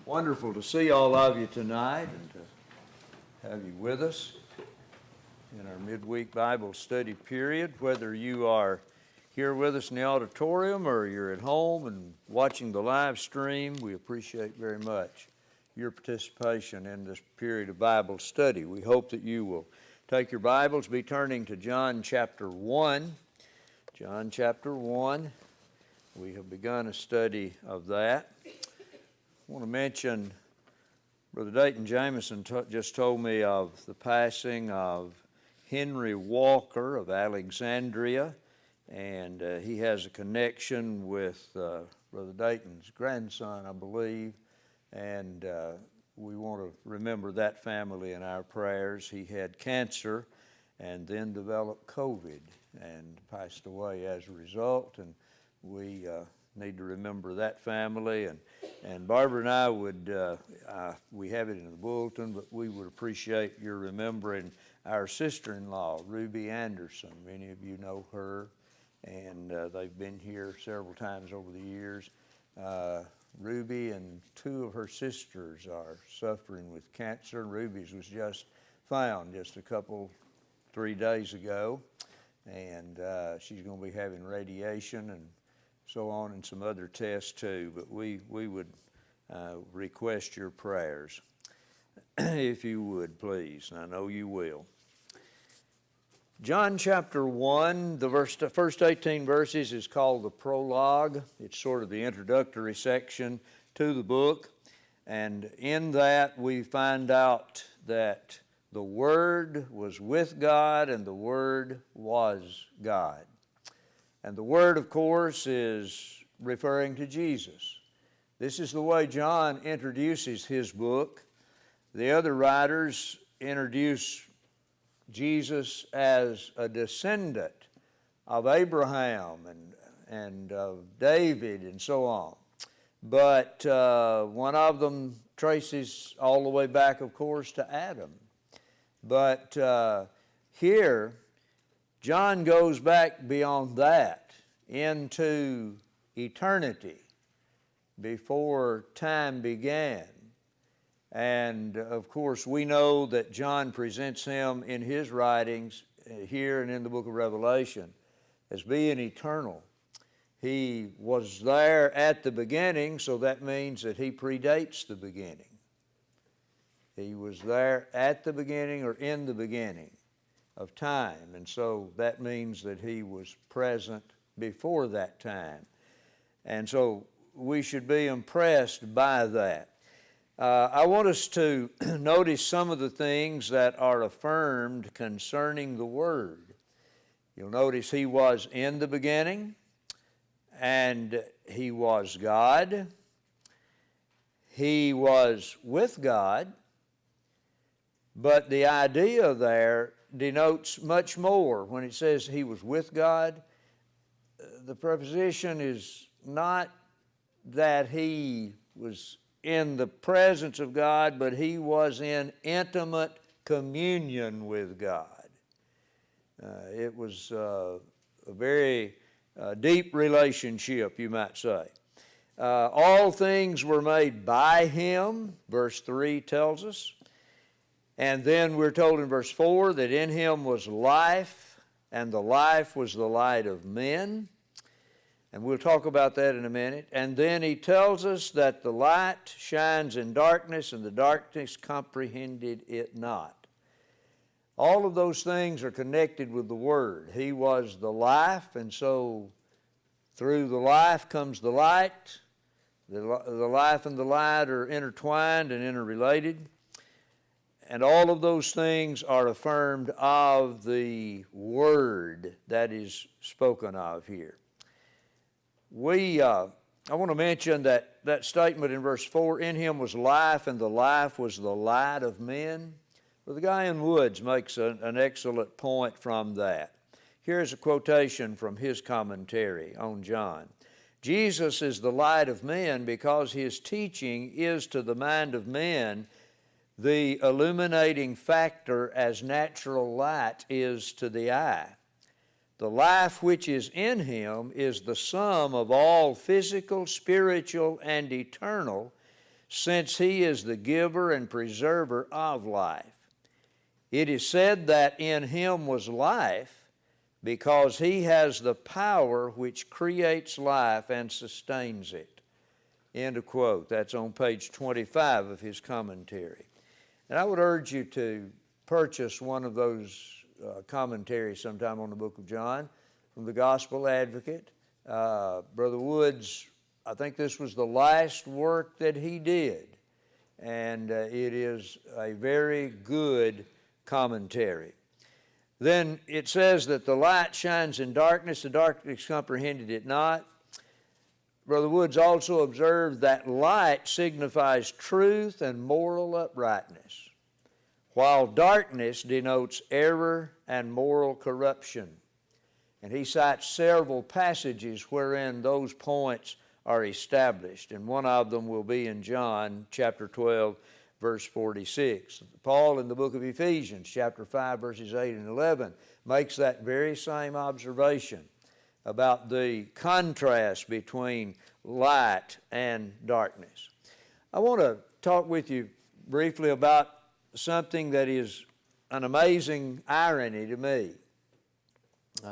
Wonderful to see all of you tonight and to have you with us in our midweek Bible study period. Whether you are here with us in the auditorium or you're at home and watching the live stream, we appreciate very much your participation in this period of Bible study. We hope that you will take your Bibles, be turning to John chapter 1. John chapter 1. We have begun a study of that. I want to mention, Brother Dayton Jameson just told me of the passing of Henry Walker of Alexandria, and he has a connection with Brother Dayton's grandson, I believe, and we want to remember that family in our prayers. He had cancer and then developed COVID and passed away as a result, and we need to remember that family. And Barbara and I would, we have it in the bulletin, but we would appreciate your remembering our sister-in-law, Ruby Anderson. Many of you know her, and they've been here several times over the years. Ruby and two of her sisters are suffering with cancer. Ruby's was just found just 3 days ago, and she's going to be having radiation and so on, and some other tests too, but we would request your prayers, if you would, please, and I know you will. John chapter 1, the first 18 verses is called the prologue. It's sort of the introductory section to the book, and in that we find out that the Word was with God, and the Word was God. And the Word, of course, is referring to Jesus. This is the way John introduces his book. The other writers introduce Jesus as a descendant of Abraham and of David and so on. But one of them traces all the way back, of course, to Adam. But here, John goes back beyond that into eternity, before time began. And of course, we know that John presents him in his writings here and in the book of Revelation as being eternal. He was there at the beginning, so that means that he predates the beginning. He was there at the beginning or in the beginning of time, and so that means that he was present before that time. And so we should be impressed by that. I want us to notice some of the things that are affirmed concerning the Word. You'll notice he was in the beginning, and he was God. He was with God, but the idea there denotes much more. When it says he was with God, the preposition is not that he was in the presence of God, but he was in intimate communion with God. It was a very deep relationship, you might say. All things were made by him, verse 3 tells us. And then we're told in verse 4 that in him was life, and the life was the light of men. And we'll talk about that in a minute. And then he tells us that the light shines in darkness, and the darkness comprehended it not. All of those things are connected with the Word. He was the life, and so through the life comes the light. The life and the light are intertwined and interrelated. And all of those things are affirmed of the Word that is spoken of here. I want to mention that statement in verse 4, in him was life, and the life was the light of men. Well, the guy in Woods makes an excellent point from that. Here's a quotation from his commentary on John. Jesus is the light of men because his teaching is to the mind of men the illuminating factor as natural light is to the eye. The life which is in him is the sum of all physical, spiritual, and eternal, since he is the giver and preserver of life. It is said that in him was life, because he has the power which creates life and sustains it. End of quote. That's on page 25 of his commentary. And I would urge you to purchase one of those commentaries sometime on the book of John from the Gospel Advocate. Brother Woods, I think this was the last work that he did, and it is a very good commentary. Then it says that the light shines in darkness, the darkness comprehended it not. Brother Woods also observed that light signifies truth and moral uprightness, while darkness denotes error and moral corruption. And he cites several passages wherein those points are established, and one of them will be in John chapter 12, verse 46. Paul in the book of Ephesians, chapter 5, verses 8 and 11, makes that very same observation about the contrast between light and darkness. I want to talk with you briefly about something that is an amazing irony to me.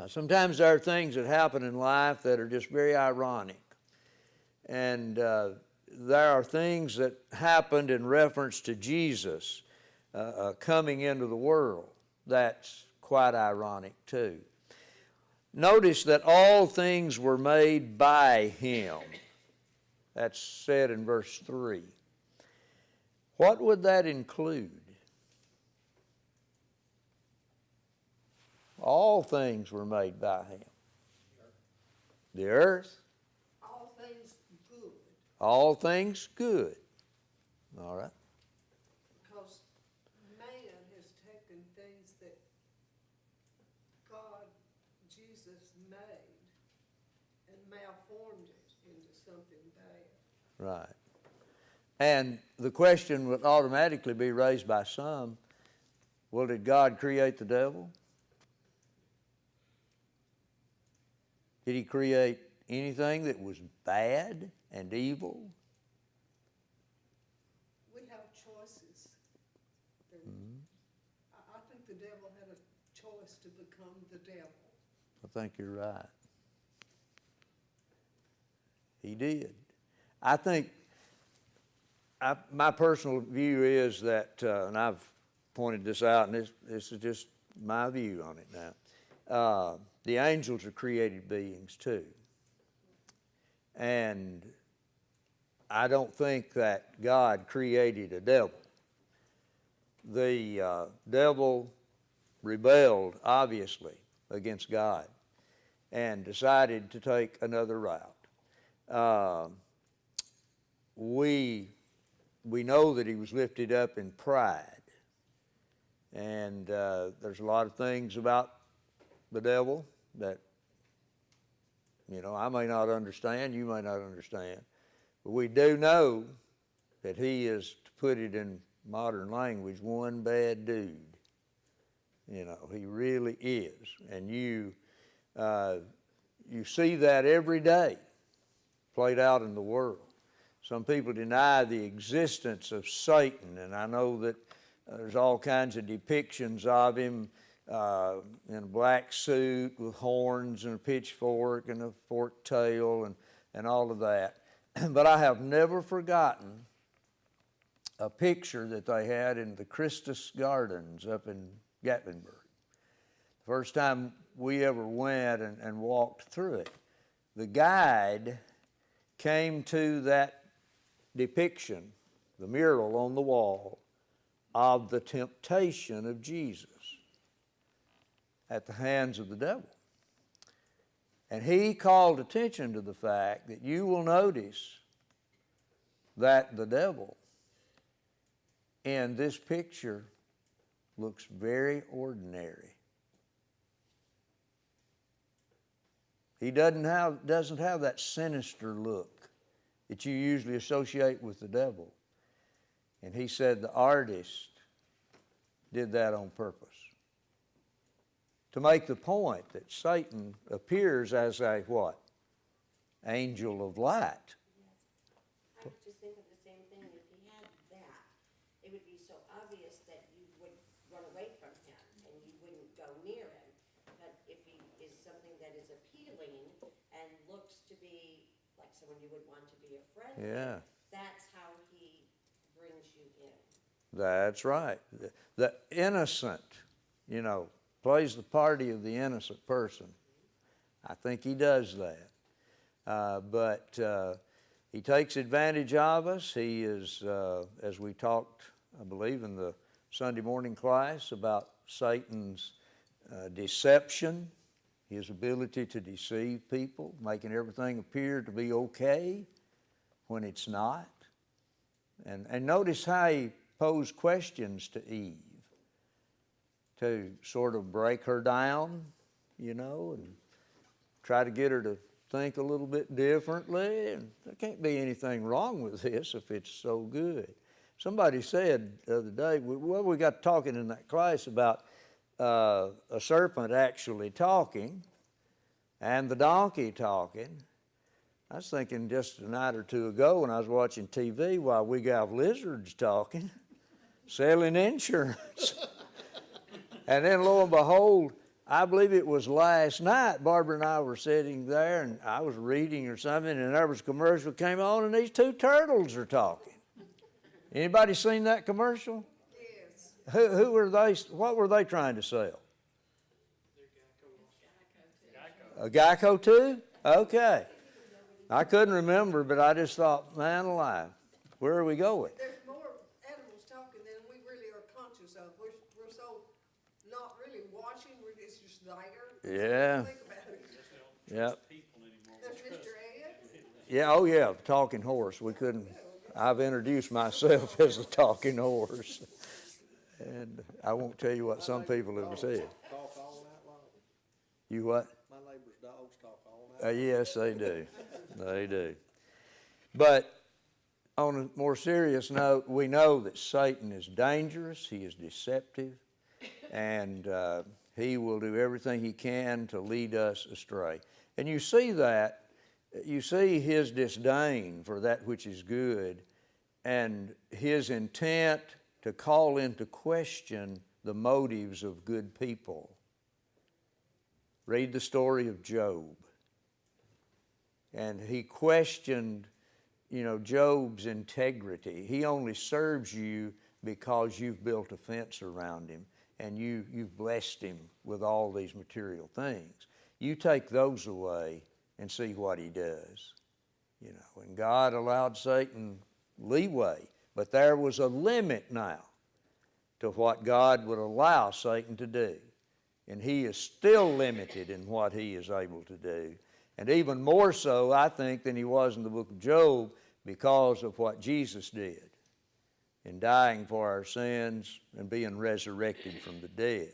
Sometimes there are things that happen in life that are just very ironic. And there are things that happened in reference to Jesus coming into the world that's quite ironic too. Notice that all things were made by him. That's said in verse 3. What would that include? All things were made by him. The earth. All things good. All things good. All right. Because man has taken things that God, Jesus made and malformed it into something bad. Right. And the question would automatically be raised by some, well, did God create the devil? Did he create anything that was bad and evil? We have choices. I think the devil had a choice to become the devil. I think you're right. He did. I think my personal view is that, and I've pointed this out, and this is just my view on it now, the angels are created beings too. And I don't think that God created a devil. The devil rebelled, obviously, against God and decided to take another route. We know that he was lifted up in pride. And there's a lot of things about the devil that, I may not understand, you may not understand. But we do know that he is, to put it in modern language, one bad dude. He really is. And you see that every day played out in the world. Some people deny the existence of Satan, and I know that there's all kinds of depictions of him in a black suit with horns and a pitchfork and a forked tail and all of that. But I have never forgotten a picture that they had in the Christus Gardens up in Gatlinburg. The first time we ever went and walked through it, the guide came to that depiction, the mural on the wall, of the temptation of Jesus at the hands of the devil. And he called attention to the fact that you will notice that the devil in this picture looks very ordinary. He doesn't have that sinister look that you usually associate with the devil. And he said the artist did that on purpose, to make the point that Satan appears as a what? Angel of light. Yes. I would just think of the same thing if he it would be so obvious that you would run away from him and you wouldn't go near him. But if he is something that is appealing and looks to be like someone you would want to be a friend Yeah. with, that's how he brings you in. That's right. The innocent, plays the party of the innocent person. I think he does that. But he takes advantage of us. He is, as we talked, I believe, in the Sunday morning class about Satan's deception, his ability to deceive people, making everything appear to be okay when it's not. And notice how he posed questions to Eve to sort of break her down, and try to get her to think a little bit differently. And there can't be anything wrong with this if it's so good. Somebody said the other day, we got talking in that class about a serpent actually talking and the donkey talking. I was thinking just a night or two ago when I was watching TV while we got lizards talking, selling insurance. And then lo and behold, I believe it was last night, Barbara and I were sitting there and I was reading or something, and there was a commercial came on and these two turtles are talking. Anybody seen that commercial? Yes. Who were they, what were they trying to sell? A Geico too? Okay. I couldn't remember, but I just thought, man alive, where are we going? There's more animals talking than we really are conscious of. We're so not really watching, it's just there. Yeah. Think about it. Yep. There's Mr. Ed. Yeah, oh yeah, the talking horse. We couldn't, I've introduced myself as a talking horse. And I won't tell you what some people have said. Talk all night long. You what? My neighbor's dogs talk all night. Yes, they do. They do. But on a more serious note, we know that Satan is dangerous. He is deceptive. And he will do everything he can to lead us astray. And you see that. You see his disdain for that which is good and his intent to call into question the motives of good people. Read the story of Job. And he questioned, Job's integrity. He only serves you because you've built a fence around him and you've blessed him with all these material things. You take those away and see what he does. And God allowed Satan leeway, but there was a limit now to what God would allow Satan to do. And he is still limited in what he is able to do. And even more so, I think, than he was in the book of Job because of what Jesus did in dying for our sins and being resurrected from the dead.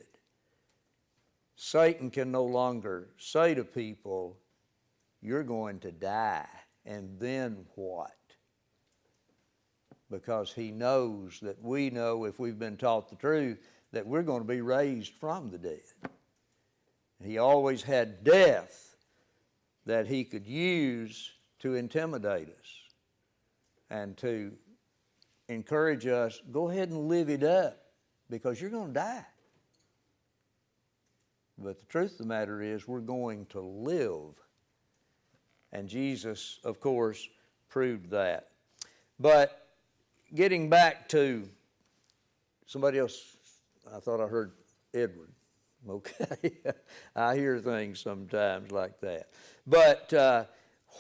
Satan can no longer say to people, you're going to die, and then what? Because he knows that we know, if we've been taught the truth, that we're going to be raised from the dead. He always had death that he could use to intimidate us and to encourage us, go ahead and live it up because you're going to die. But the truth of the matter is we're going to live. And Jesus, of course, proved that. But getting back to somebody else, I thought I heard Edward. Okay, I hear things sometimes like that. But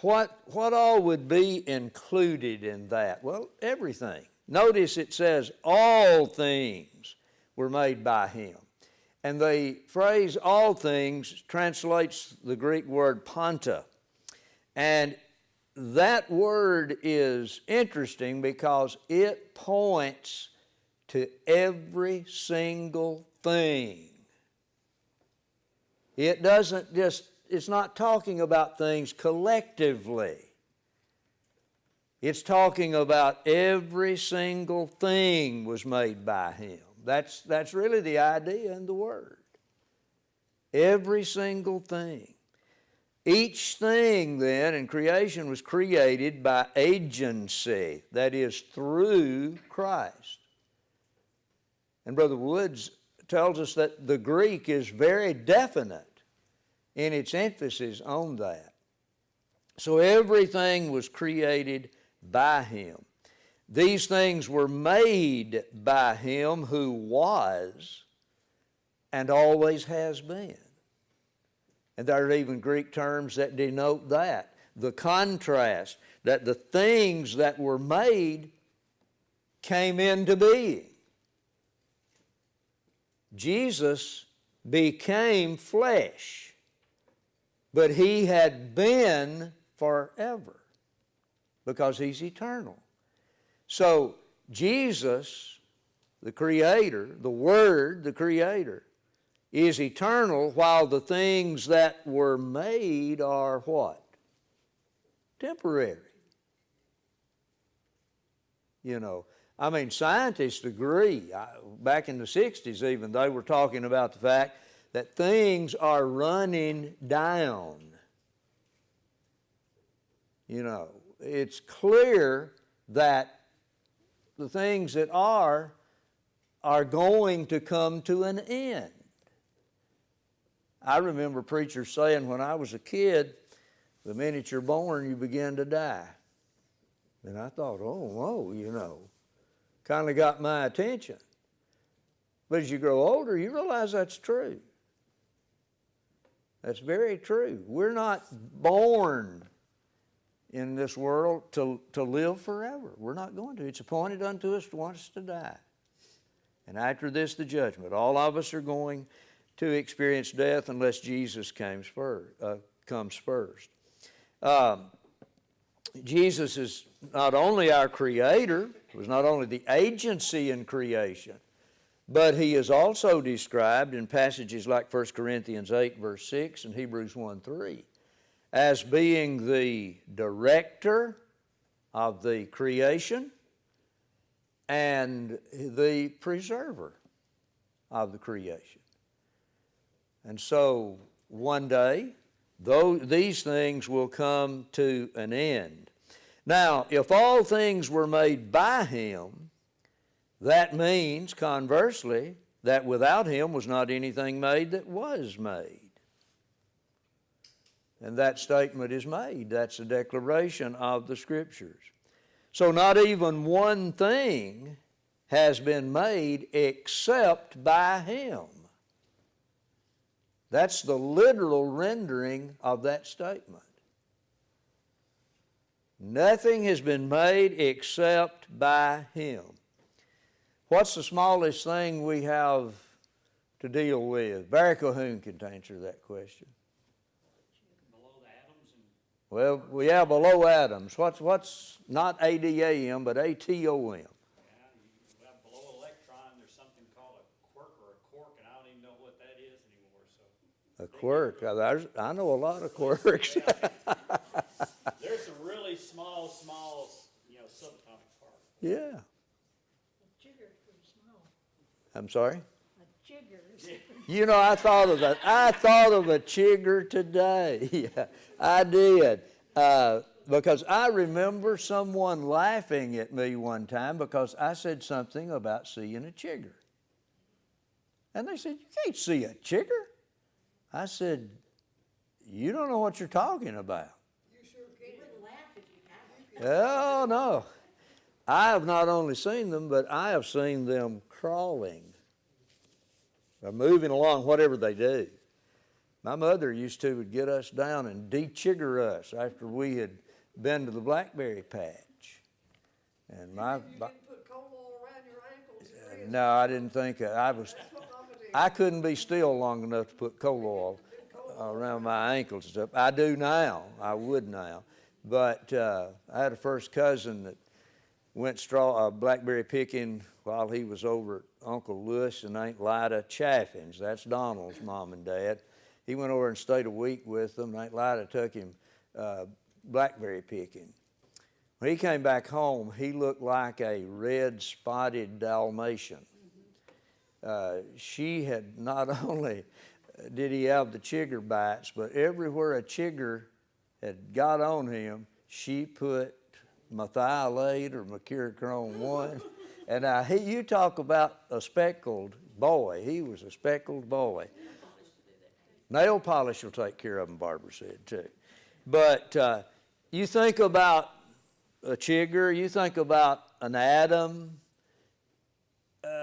what all would be included in that? Well, everything. Notice it says all things were made by him. And the phrase all things translates the Greek word panta. And that word is interesting because it points to every single thing. It doesn't just, it's not talking about things collectively. It's talking about every single thing was made by him. That's really the idea in the word. Every single thing. Each thing then in creation was created by agency, that is through Christ. And Brother Woods tells us that the Greek is very definite in its emphasis on that. So everything was created by Him. These things were made by Him who was and always has been. And there are even Greek terms that denote that. The contrast, that the things that were made came into being. Jesus became flesh, but He had been forever because He's eternal. So Jesus, the Creator, the Word, the Creator, is eternal, while the things that were made are what? Temporary. You know, I mean, scientists agree. Back in the 60s even, they were talking about the fact that things are running down. You know, it's clear that the things that are going to come to an end. I remember preachers saying when I was a kid, the minute you're born, you begin to die. And I thought, oh, whoa, you know, kind of got my attention. But as you grow older, you realize that's true. That's very true. We're not born in this world to live forever. We're not going to. It's appointed unto us once to die. And after this, the judgment. All of us are going to experience death unless Jesus comes first. Jesus is not only our Creator, was not only the agency in creation, but He is also described in passages like 1 Corinthians 8, verse 6 and Hebrews 1, 3, as being the director of the creation and the preserver of the creation. And so one day, these things will come to an end. Now, if all things were made by Him, that means, conversely, that without Him was not anything made that was made. And that statement is made. That's a declaration of the Scriptures. So not even one thing has been made except by Him. That's the literal rendering of that statement. Nothing has been made except by Him. What's the smallest thing we have to deal with? Barry Cahoon can answer that question. Below the atoms and Well, yeah, below atoms. What's not ADAM, but ATOM? well, below electron, there's something called a quark or a quark, and I don't even know what that is anymore. So A quirk. I know a lot of quirks. there's some really small, subatomic particles. Yeah. Jigger's pretty small. I'm sorry? A jigger's. You know, I thought of that. I thought of a chigger today. Yeah, I did. Because I remember someone laughing at me one time because I said something about seeing a chigger. And they said, "You can't see a chigger." I said, "You don't know what you're talking about." You sure You can. wouldn't laugh if you had one. Oh, no. I have not only seen them, but I have seen them crawling. They're moving along, whatever they do. My mother would get us down and de-chigger us after we had been to the blackberry patch. And You didn't put coal oil around your ankles and wrists? no, I didn't think, That's what Mama did. I couldn't be still long enough to put coal oil around my ankles and stuff. I do now. I would now. But I had a first cousin that went blackberry picking while he was over at Uncle Lewis and Aunt Lida Chaffin's. That's Donald's mom and dad. He went over and stayed a week with them. Aunt Lida took him blackberry picking. When he came back home, he looked like a red spotted Dalmatian. She had not only did he have the chigger bites, but everywhere a chigger had got on him, she put methylate or mercurochrome 1 And you talk about a speckled boy. He was a speckled boy. Nail polish will take care of him, Barbara said, too. But you think about a chigger, you think about an atom,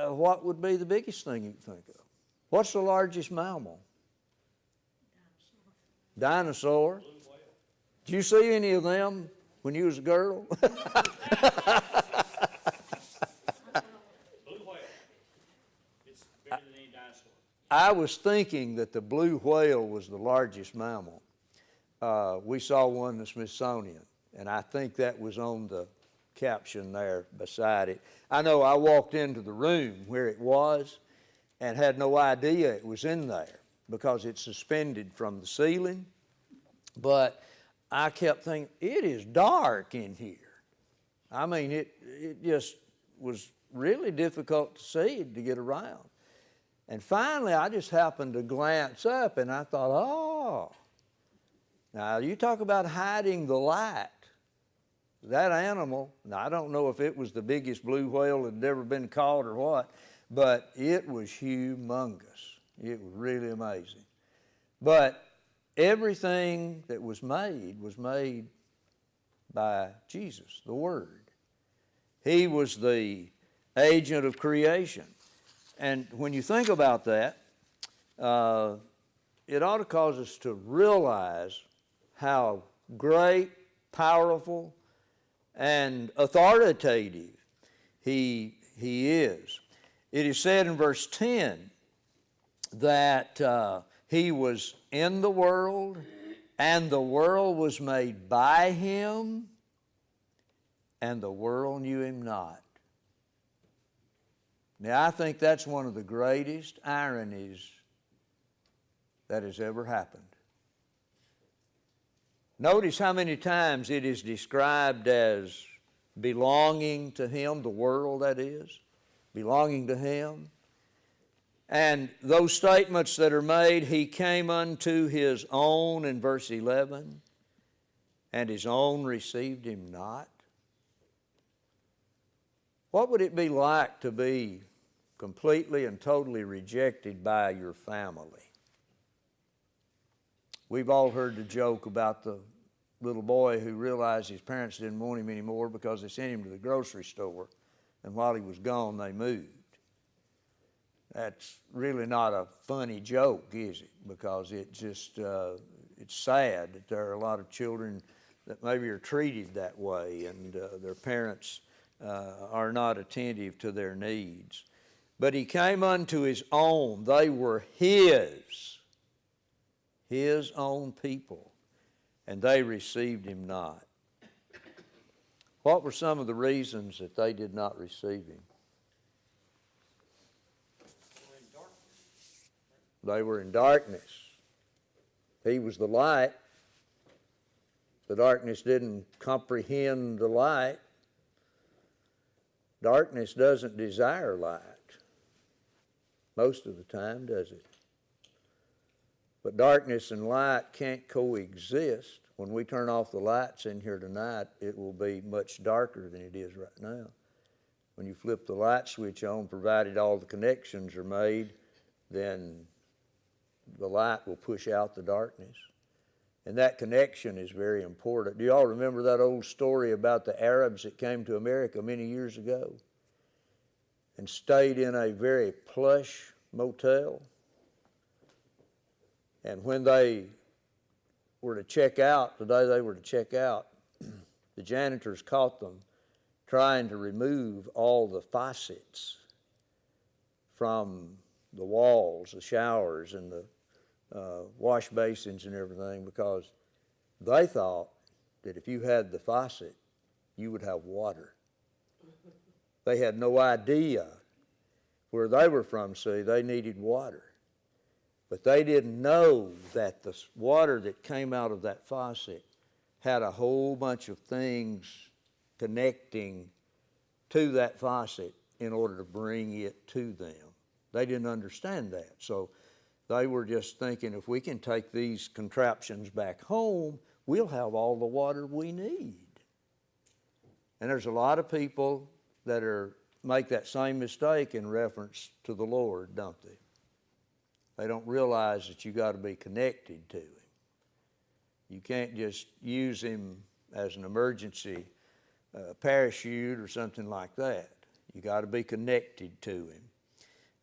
what would be the biggest thing you think of? What's the largest mammal? Dinosaur. Did you see any of them when you was a girl? Blue whale. It's bigger than any dinosaur. I was thinking that the blue whale was the largest mammal. We saw one in the Smithsonian, and I think that was on the caption there beside it. I know I walked into the room where it was and had no idea it was in there because it's suspended from the ceiling. But I kept thinking, it is dark in here. I mean, it just was really difficult to see, to get around. And finally, I just happened to glance up, and I thought, oh. Now, you talk about hiding the light. That animal, now I don't know if it was the biggest blue whale that had ever been caught or what, but it was humongous. It was really amazing. But everything that was made by Jesus, the Word. He was the agent of creation. And when you think about that, it ought to cause us to realize how great, powerful, and authoritative He is. It is said in verse 10 that He was in the world, and the world was made by Him, and the world knew Him not. Now, I think that's one of the greatest ironies that has ever happened. Notice how many times it is described as belonging to Him, the world that is, belonging to Him. And those statements that are made, He came unto His own in verse 11, and His own received Him not. What would it be like to be completely and totally rejected by your family? We've all heard the joke about the little boy who realized his parents didn't want him anymore because they sent him to the grocery store, and while he was gone, they moved. That's really not a funny joke, is it? Because it just, it's sad that there are a lot of children that maybe are treated that way, and their parents are not attentive to their needs. But He came unto His own. They were His own people, and they received Him not. What were some of the reasons that they did not receive Him? They were in darkness. He was the light. The darkness didn't comprehend the light. Darkness doesn't desire light most of the time, does it? But darkness and light can't coexist. When we turn off the lights in here tonight, it will be much darker than it is right now. When you flip the light switch on, provided all the connections are made, then the light will push out the darkness. And that connection is very important. Do you all remember that old story about the Arabs that came to America many years ago and stayed in a very plush motel? And when they were to check out, the day they were to check out, the janitors caught them trying to remove all the faucets from the walls, the showers, and the wash basins and everything, because they thought that if you had the faucet, you would have water. They had no idea where they were from, see, they needed water. But they didn't know that the water that came out of that faucet had a whole bunch of things connecting to that faucet in order to bring it to them. They didn't understand that. So they were just thinking, if we can take these contraptions back home, we'll have all the water we need. And there's a lot of people that are make that same mistake in reference to the Lord, don't they? They don't realize that you got to be connected to Him. You can't just use Him as an emergency parachute or something like that. You got to be connected to Him.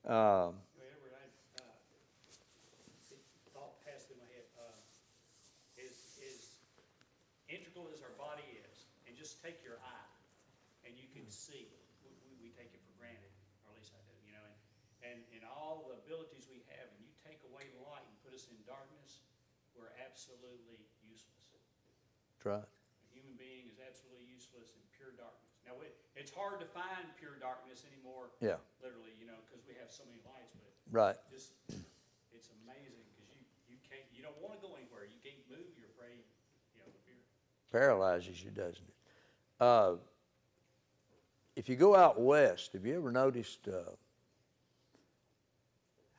Whenever thought passed through my head, as integral as our body is, and just take your eye, and you can see. We take it for granted, or at least I do, you know. And all the abilities we have, and you take away light and put us in darkness, we're absolutely useless. That's right. A human being is absolutely useless in pure darkness. Now, it's hard to find pure darkness anymore. Yeah. Literally, you know, because we have so many lights, but Right. just, it's amazing because you don't want to go anywhere. You can't move. You're afraid, you know, of fear. Paralyzes you, doesn't it? If you go out west, have you ever noticed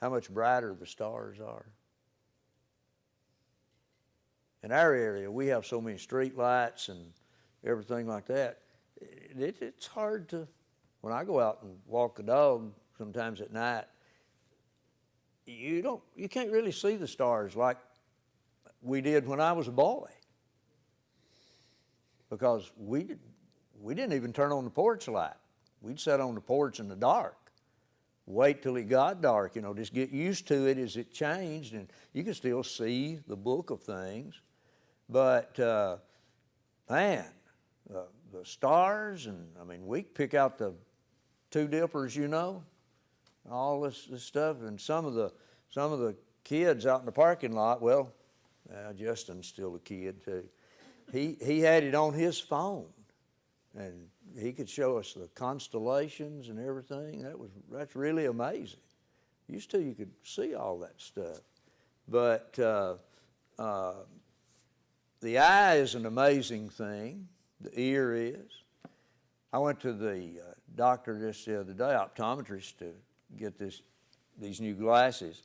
how much brighter the stars are? In our area, we have so many street lights and everything like that. It's hard to, when I go out and walk the dog sometimes at night, you can't really see the stars like we did when I was a boy. Because we didn't even turn on the porch light. We'd sit on the porch in the dark, wait till it got dark, you know, just get used to it as it changed, and you can still see the book of things. But, man, the stars, and I mean, we pick out the two dippers, you know, all this stuff, and some of the kids out in the parking lot, well, Justin's still a kid too. He had it on his phone, and he could show us the constellations and everything. That's really amazing. Used to, you could see all that stuff, but the eye is an amazing thing. The ear is. I went to the doctor just the other day, optometrist, to get these new glasses.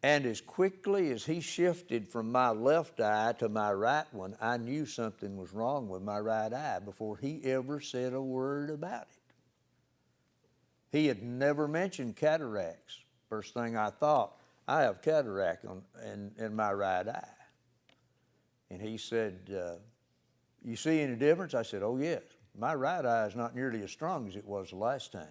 And as quickly as he shifted from my left eye to my right one, I knew something was wrong with my right eye before he ever said a word about it. He had never mentioned cataracts. First thing I thought, I have cataract in my right eye. And he said, you see any difference? I said, oh yes. My right eye is not nearly as strong as it was the last time.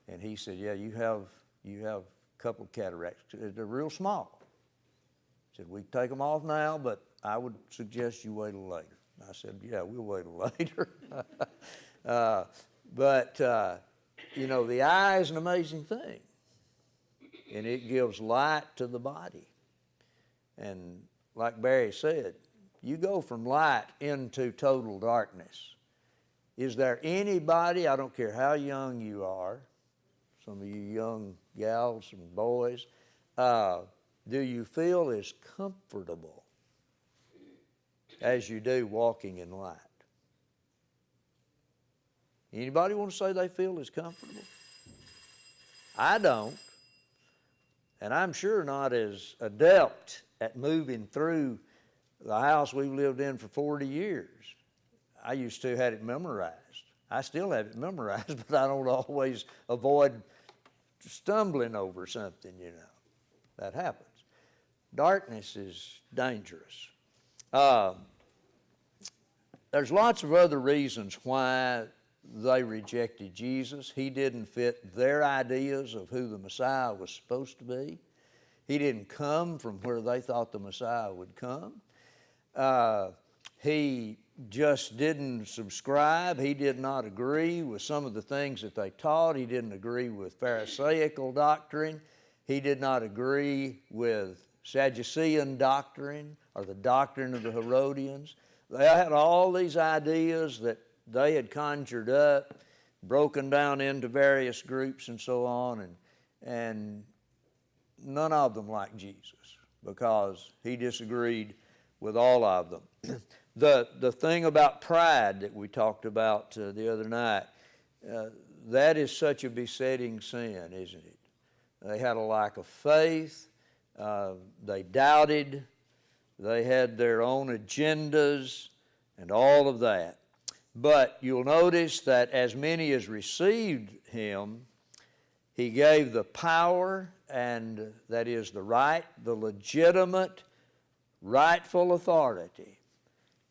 And he said, yeah, you have a couple of cataracts. They're real small. He said, we can take them off now, but I would suggest you wait a little later. I said, yeah, we'll wait a little later. But you know, the eye is an amazing thing. And it gives light to the body. And like Barry said, you go from light into total darkness. Is there anybody, I don't care how young you are, some of you young gals and boys, do you feel as comfortable as you do walking in light? Anybody want to say they feel as comfortable? I don't. And I'm sure not as adept at moving through the house we've lived in for 40 years. I used to have it memorized. I still have it memorized, but I don't always avoid stumbling over something, you know. That happens. Darkness is dangerous. There's lots of other reasons why they rejected Jesus. He didn't fit their ideas of who the Messiah was supposed to be. He didn't come from where they thought the Messiah would come. He just didn't subscribe. He did not agree with some of the things that they taught. He didn't agree with Pharisaical doctrine. He did not agree with Sadducean doctrine or the doctrine of the Herodians. They had all these ideas that they had conjured up, broken down into various groups and so on, and none of them liked Jesus because he disagreed with all of them. The thing about pride that we talked about the other night, that is such a besetting sin, isn't it? They had a lack of faith. They doubted. They had their own agendas and all of that. But you'll notice that as many as received him, he gave the power, and that is the right, the legitimate, rightful authority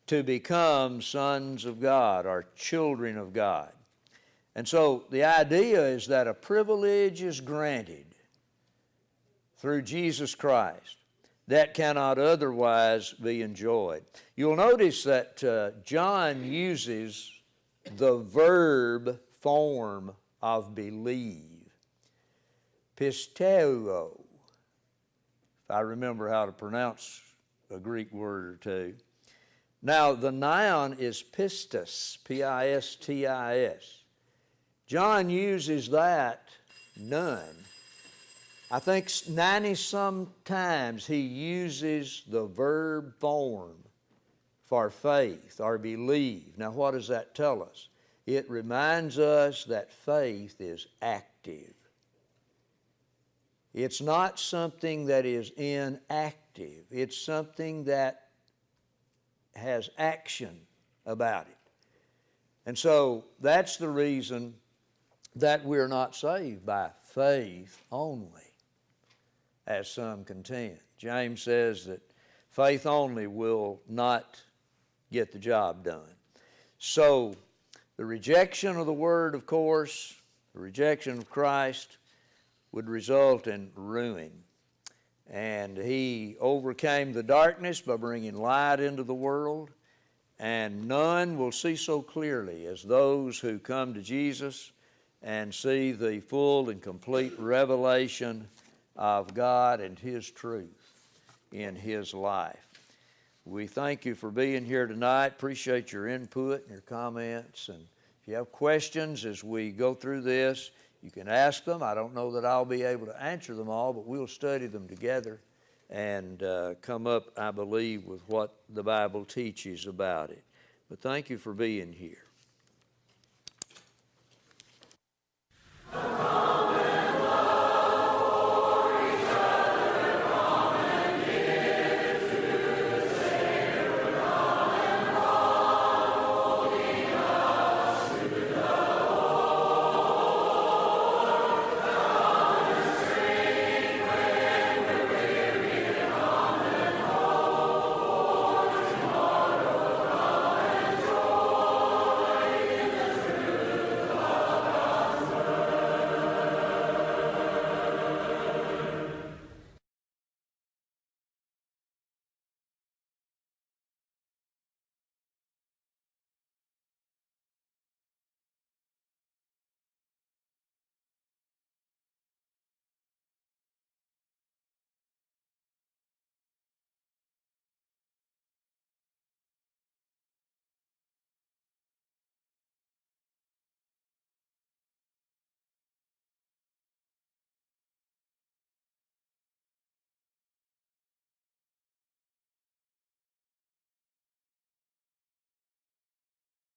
to become sons of God or children of God. And so the idea is that a privilege is granted through Jesus Christ that cannot otherwise be enjoyed. You'll notice that John uses the verb form of believe. Pisteuo, if I remember how to pronounce a Greek word or two. Now, the noun is pistis, P-I-S-T-I-S. John uses that none. I think 90-some times he uses the verb form for faith or believe. Now, what does that tell us? It reminds us that faith is active. It's not something that is inactive. It's something that has action about it. And so that's the reason that we're not saved by faith only, as some contend. James says that faith only will not get the job done. So the rejection of the Word, of course, the rejection of Christ would result in ruin. And he overcame the darkness by bringing light into the world, and none will see so clearly as those who come to Jesus and see the full and complete revelation of God and His truth in His life. We thank you for being here tonight. Appreciate your input and your comments. And if you have questions as we go through this, you can ask them. I don't know that I'll be able to answer them all, but we'll study them together and come up, I believe, with what the Bible teaches about it. But thank you for being here.